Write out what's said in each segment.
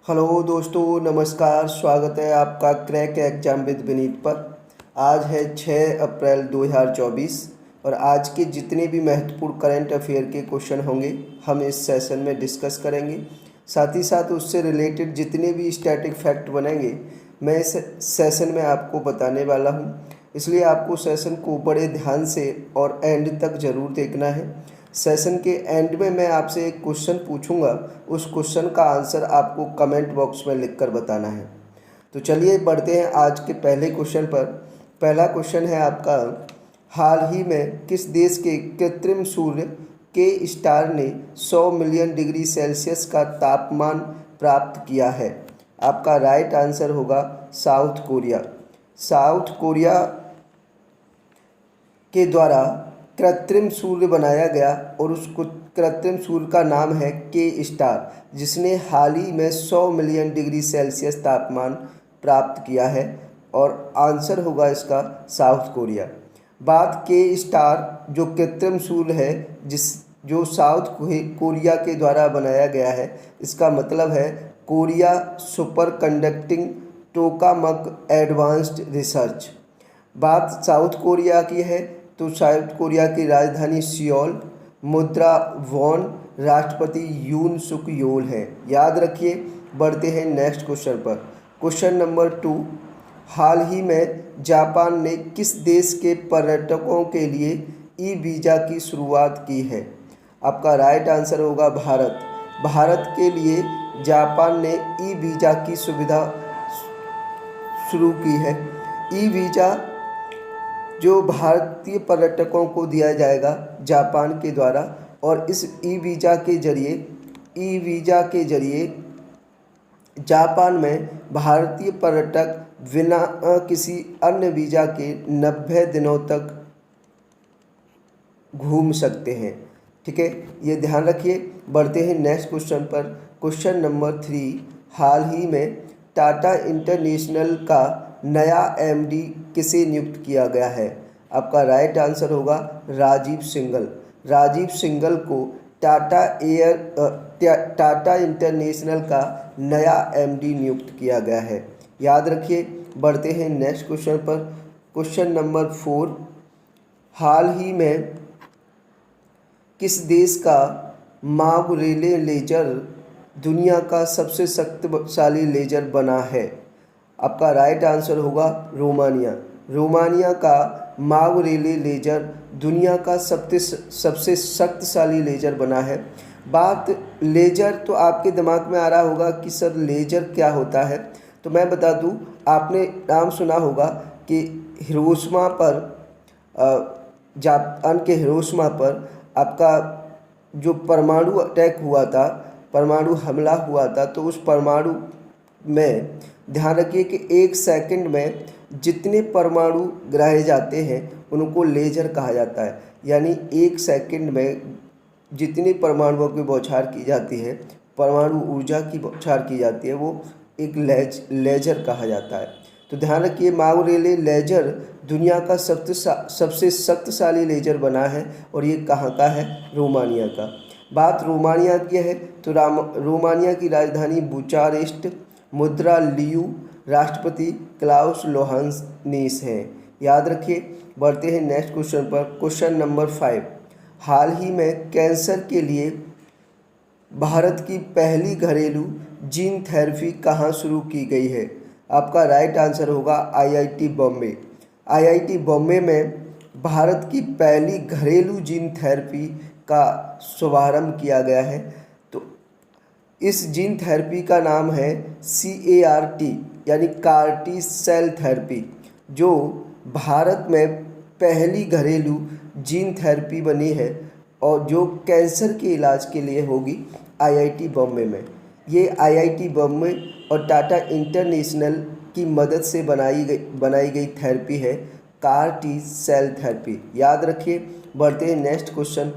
Hello दोस्तों, नमस्कार। स्वागत है आपका क्रैक एग्जाम विद विनीत पर। आज है 6 अप्रैल 2024 और आज के जितने भी महत्वपूर्ण करंट अफेयर के क्वेश्चन होंगे हम इस सेशन में डिस्कस करेंगे। साथ ही साथ उससे रिलेटेड जितने भी स्टैटिक फैक्ट बनेंगे मैं इस सेशन में आपको बताने वाला हूं। इसलिए आपको सेशन को बड़े ध्यान से और एंड तक ज़रूर देखना है। सेशन के एंड में मैं आपसे एक क्वेश्चन पूछूंगा, उस क्वेश्चन का आंसर आपको कमेंट बॉक्स में लिखकर बताना है। तो चलिए बढ़ते हैं आज के पहले क्वेश्चन पर। पहला क्वेश्चन है आपका, हाल ही में किस देश के कृत्रिम सूर्य के स्टार ने 100 मिलियन डिग्री सेल्सियस का तापमान प्राप्त किया है? आपका राइट आंसर होगा साउथ कोरिया। साउथ कोरिया के द्वारा कृत्रिम सूर्य बनाया गया और उस कृत्रिम सूर्य का नाम है के स्टार, जिसने हाल ही में 100 मिलियन डिग्री सेल्सियस तापमान प्राप्त किया है और आंसर होगा इसका साउथ कोरिया। बात के स्टार जो कृत्रिम सूर्य है जो साउथ कोरिया के द्वारा बनाया गया है, इसका मतलब है Korea super conducting tokamak advanced research. बात साउथ कोरिया की है तो साउथ कोरिया की राजधानी सियोल, मुद्रा वॉन, राष्ट्रपति यून सुक योल है। याद रखिए। बढ़ते हैं नेक्स्ट क्वेश्चन पर। क्वेश्चन नंबर 2, हाल ही में जापान ने किस देश के पर्यटकों के लिए ई वीज़ा की शुरुआत की है? आपका राइट आंसर होगा भारत। भारत के लिए जापान ने ई वीज़ा की सुविधा शुरू की है। ई वीज़ा जो भारतीय पर्यटकों को दिया जाएगा जापान के द्वारा, और इस ई वीज़ा के जरिए जापान में भारतीय पर्यटक बिना किसी अन्य वीज़ा के 90 दिनों तक घूम सकते हैं। ठीक है, ये ध्यान रखिए। बढ़ते हैं नेक्स्ट क्वेश्चन पर। क्वेश्चन नंबर 3, हाल ही में टाटा इंटरनेशनल का नया एमडी किसे नियुक्त किया गया है? आपका राइट आंसर होगा राजीव सिंघल। राजीव सिंघल को टाटा इंटरनेशनल का नया एमडी नियुक्त किया गया है। याद रखिए। बढ़ते हैं नेक्स्ट क्वेश्चन पर। क्वेश्चन नंबर 4, हाल ही में किस देश का माव रेले लेजर दुनिया का सबसे शक्तिशाली लेजर बना है? आपका राइट आंसर होगा रोमानिया। रोमानिया का माव रेले लेजर दुनिया का सबसे शक्तिशाली लेजर बना है। बात लेजर तो आपके दिमाग में आ रहा होगा कि सर लेजर क्या होता है, तो मैं बता दूं, आपने नाम सुना होगा कि हिरोशिमा पर जापान के हिरोशिमा पर आपका जो परमाणु अटैक हुआ था, परमाणु हमला हुआ था, तो उस परमाणु में ध्यान रखिए कि 1 सेकंड में जितने परमाणु गिराए जाते हैं उनको लेजर कहा जाता है। यानी 1 सेकंड में जितनी परमाणुओं की बौछार की जाती है, परमाणु ऊर्जा की बौछार की जाती है, वो एक लेजर कहा जाता है। तो ध्यान रखिए, माव रेले लेजर दुनिया का सबसे शक्तिशाली लेजर बना है और ये कहाँ का है? रोमानिया का। बात रोमानिया की है तो रोमानिया की राजधानी बुचारेस्ट, मुद्रा लियू, राष्ट्रपति क्लाउस लोहानिस है। याद रखिए। बढ़ते हैं नेक्स्ट क्वेश्चन पर। क्वेश्चन नंबर 5, हाल ही में कैंसर के लिए भारत की पहली घरेलू जीन थेरेपी कहाँ शुरू की गई है? आपका राइट आंसर होगा आईआईटी बॉम्बे। आईआईटी बॉम्बे में भारत की पहली घरेलू जीन थेरेपी का शुभारंभ किया गया है। तो इस जीन थेरेपी का नाम है CAR-T यानी CAR-T सेल थेरेपी, जो भारत में पहली घरेलू जीन थेरेपी बनी है और जो कैंसर के इलाज के लिए होगी आईआईटी बॉम्बे में। ये आईआईटी बॉम्बे और टाटा इंटरनेशनल की मदद से बनाई गई थेरेपी है CAR-T सेल थेरेपी। याद रखिए। बढ़ते हैं नेक्स्ट क्वेश्चन।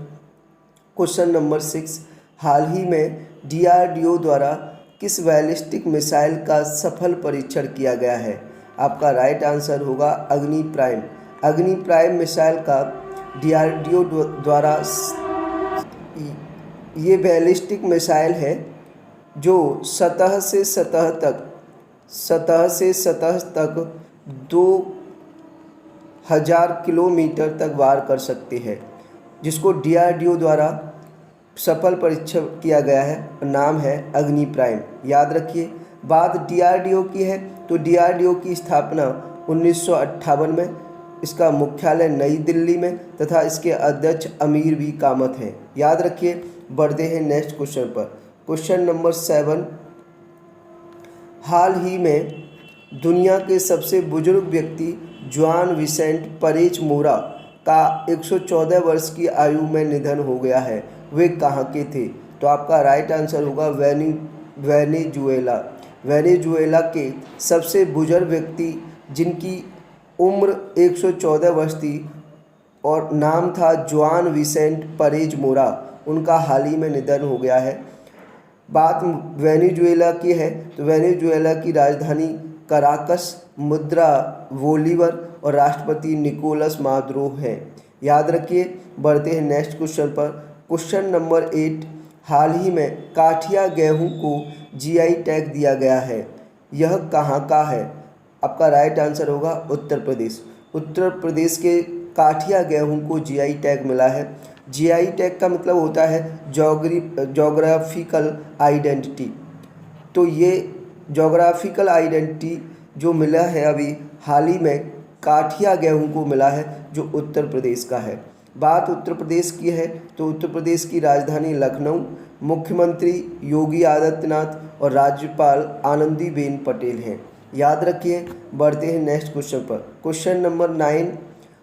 क्वेश्चन नंबर 6, हाल ही में DRDO द्वारा किस बैलिस्टिक मिसाइल का सफल परीक्षण किया गया है? आपका राइट आंसर होगा अग्नि प्राइम। अग्नि प्राइम मिसाइल का DRDO द्वारा ये बैलिस्टिक मिसाइल है जो सतह से सतह तक 2000 किलोमीटर तक वार कर सकते हैं, जिसको DRDO द्वारा सफल परीक्षण किया गया है। नाम है अग्नि प्राइम। याद रखिए। बात DRDO की है तो DRDO की स्थापना 1958 में, इसका मुख्यालय नई दिल्ली में तथा इसके अध्यक्ष अमीर V कामत हैं। याद रखिए। बढ़ते हैं नेक्स्ट क्वेश्चन पर। Question number 7। हाल ही में दुनिया के सबसे बुजुर्ग व्यक्ति जुआन विसेंट परेज मोरा का 114 वर्ष की आयु में निधन हो गया है। वे कहाँ के थे? तो आपका राइट आंसर होगा वेनेजुएला। वेनेजुएला के सबसे बुजुर्ग व्यक्ति जिनकी उम्र 114 वर्ष थी और नाम था जुआन विसेंट परेज मोरा, उनका हाल ही में निधन हो गया है। बात वेनेजुएला की है तो वेनेजुएला की राजधानी कराकस, मुद्रा बोलीवर और राष्ट्रपति निकोलस मादुरो हैं। याद रखिए। बढ़ते हैं नेक्स्ट क्वेश्चन पर। Question number 8। हाल ही में काठिया गेहूं को GI टैग दिया गया है। यह कहाँ का है? आपका राइट आंसर होगा उत्तर प्रदेश। उत्तर प्रदेश के काठिया गेहूं को GI टैग मिला है। GI टैग का मतलब होता है जोग्राफिकल आइडेंटिटी। तो ये जोग्राफिकल आइडेंटिटी जो मिला है अभी हाल ही में काठिया गेहूं को मिला है, जो उत्तर प्रदेश का है। बात उत्तर प्रदेश की है तो उत्तर प्रदेश की राजधानी लखनऊ, मुख्यमंत्री योगी आदित्यनाथ और राज्यपाल आनंदीबेन पटेल हैं। याद रखिए। बढ़ते हैं नेक्स्ट क्वेश्चन पर। Question number 9।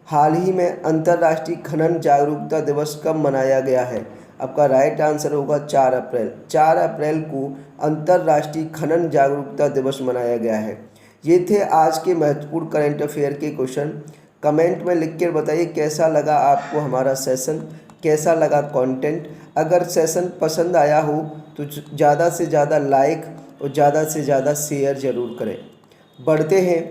हाल ही में अंतर्राष्ट्रीय खनन जागरूकता दिवस कब मनाया गया है? आपका राइट आंसर होगा 4 अप्रैल। 4 अप्रैल को अंतर्राष्ट्रीय खनन जागरूकता दिवस मनाया गया है। ये थे आज के महत्वपूर्ण करंट अफेयर के क्वेश्चन। कमेंट में लिख कर बताइए कैसा लगा आपको हमारा सेशन, कैसा लगा कंटेंट। अगर सेशन पसंद आया हो तो ज़्यादा से ज़्यादा लाइक और ज़्यादा से ज़्यादा शेयर ज़रूर करें। बढ़ते हैं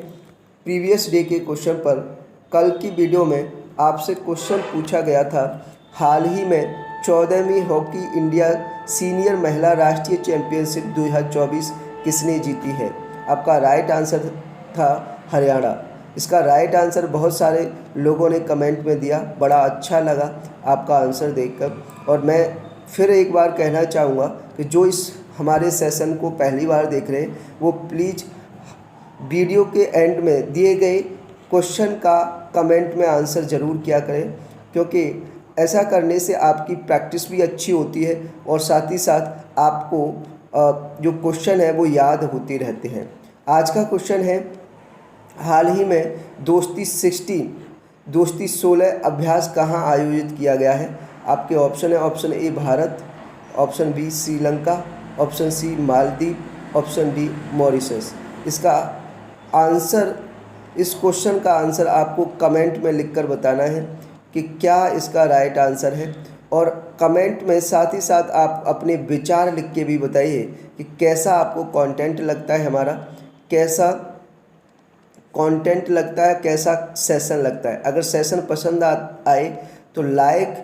प्रीवियस डे के क्वेश्चन पर। कल की वीडियो में आपसे क्वेश्चन पूछा गया था, हाल ही में 14वीं हॉकी इंडिया सीनियर महिला राष्ट्रीय चैंपियनशिप 2024 किसने जीती है? आपका राइट आंसर था हरियाणा। इसका राइट आंसर बहुत सारे लोगों ने कमेंट में दिया। बड़ा अच्छा लगा आपका आंसर देखकर। और मैं फिर एक बार कहना चाहूँगा कि जो इस हमारे सेशन को पहली बार देख रहे हैं वो प्लीज़ वीडियो के एंड में दिए गए क्वेश्चन का कमेंट में आंसर ज़रूर किया करें, क्योंकि ऐसा करने से आपकी प्रैक्टिस भी अच्छी होती है और साथ ही साथ आपको जो क्वेश्चन है वो याद होते रहते हैं। आज का क्वेश्चन है, हाल ही में दोस्ती 16 अभ्यास कहाँ आयोजित किया गया है? आपके ऑप्शन है, option A Bharat, option B Sri Lanka, option C Maldives, option D Mauritius. इसका आंसर, इस क्वेश्चन का आंसर आपको कमेंट में लिखकर बताना है कि क्या इसका राइट आंसर है। और कमेंट में साथ ही साथ आप अपने विचार लिख के भी बताइए कि कैसा आपको कंटेंट लगता है हमारा, कैसा कंटेंट लगता है, कैसा सेशन लगता है। अगर सेशन पसंद आए तो लाइक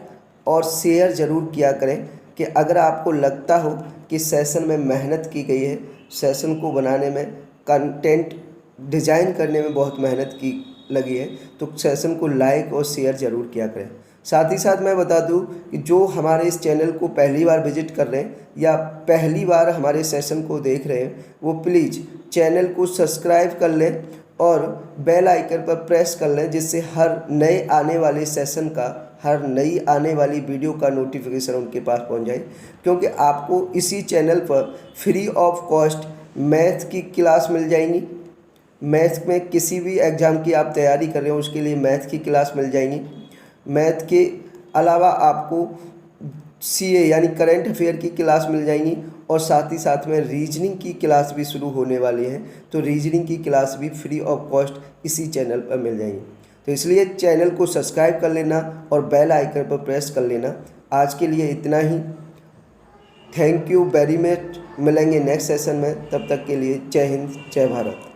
और शेयर ज़रूर किया करें। कि अगर आपको लगता हो कि सेशन में मेहनत की गई है, सेशन को बनाने में, कंटेंट डिज़ाइन करने में बहुत मेहनत की लगी है, तो सेशन को लाइक और शेयर ज़रूर किया करें। साथ ही साथ मैं बता दूं कि जो हमारे इस चैनल को पहली बार विजिट कर रहे हैं या पहली बार हमारे सेशन को देख रहे हैं, वो प्लीज़ चैनल को सब्सक्राइब कर लें और बेल आइकन पर प्रेस कर लें, जिससे हर नए आने वाले सेशन का, हर नई आने वाली वीडियो का नोटिफिकेशन उनके पास पहुंच जाए। क्योंकि आपको इसी चैनल पर फ्री ऑफ कॉस्ट मैथ की क्लास मिल जाएंगी। मैथ में किसी भी एग्ज़ाम की आप तैयारी कर रहे हो उसके लिए मैथ की क्लास मिल जाएंगी। मैथ के अलावा आपको CA यानी करंट अफेयर की क्लास मिल जाएंगी और साथ ही साथ में रीजनिंग की क्लास भी शुरू होने वाली है। तो रीजनिंग की क्लास भी फ्री ऑफ कॉस्ट इसी चैनल पर मिल जाएंगी। तो इसलिए चैनल को सब्सक्राइब कर लेना और बेल आइकन पर प्रेस कर लेना। आज के लिए इतना ही। Thank you very much. मिलेंगे नेक्स्ट सेशन में, तब तक के लिए जय हिंद, जय भारत।